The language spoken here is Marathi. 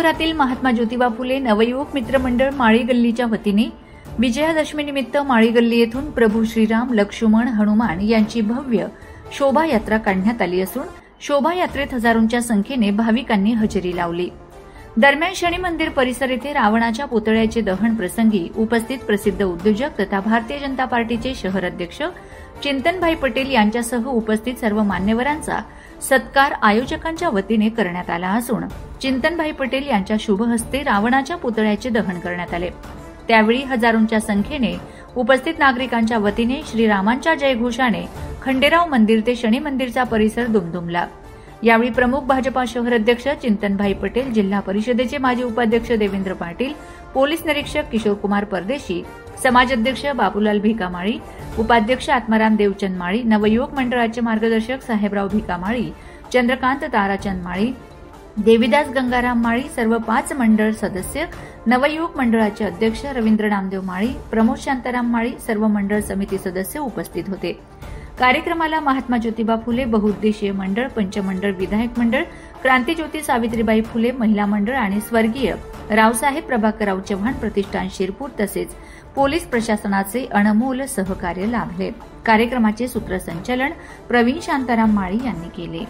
शहरातील महात्मा ज्योतिबा फुले नवयुवक मित्र मंडळ माळी गल्लीच्या वतीने विजयादशमीनिमित्त माळी गल्ली येथून प्रभू श्रीराम, लक्ष्मण, हनुमान यांची भव्य शोभायात्रा काढण्यात आली असून शोभायात्रेत हजारोंच्या संख्येने भाविकांनी हजेरी लावली। दरम्यान शनी मंदिर परिसर येथे रावणाच्या पुतळ्याचे दहन प्रसंगी उपस्थित प्रसिद्ध उद्योजक तथा भारतीय जनता पार्टीचे शहर अध्यक्ष चिंतनभाई पटेल यांच्यासह उपस्थित सर्व मान्यवरांचा सत्कार आयोजकांच्या वतीने करण्यात आला असून चिंतनभाई पटेल यांच्या शुभ हस्ते रावणाच्या पुतळ्याचे दहन करण्यात आले। त्यावेळी हजारोंच्या संख्येने उपस्थित नागरिकांच्या वतीने श्रीरामांच्या जयघोषाने खंडेराव मंदिर ते शनी मंदिरचा परिसर दुमदुमला। यावेळी प्रमुख भाजपा शहर अध्यक्ष चिंतनभाई पटेल, जिल्हा परिषदेचे माजी उपाध्यक्ष देवेंद्र पाटील, पोलीस निरीक्षक किशोरकुमार परदेशी, समाजाध्यक्ष बाबूलाल भिकामाळी, उपाध्यक्ष आत्माराम देवचंद माळी, नवयुवक मंडळाचे मार्गदर्शक साहेबराव भिकामाळी, चंद्रकांत ताराचंद माळी, देविदास गंगाराम माळी, सर्व 5 मंडळ सदस्य, नवयुवक मंडळाचे अध्यक्ष रवींद्र नामदेव माळी, प्रमोद शांताराम माळी, सर्व मंडळ समिती सदस्य उपस्थित होते। कार्यक्रमाला महात्मा ज्योतिबा फुले बहुउद्देशीय मंडळ, पंचमंडळ विधायक मंडळ, क्रांतीज्योती सावित्रीबाई फुले महिला मंडळ आणि स्वर्गीय रावसाहेब प्रभाकरराव चव्हाण प्रतिष्ठान शिरपूर तसेच पोलीस प्रशासनाचे अनमोल सहकार्य लाभले। कार्यक्रमाचे सूत्रसंचालन प्रवीण शांताराम माळी यांनी केले।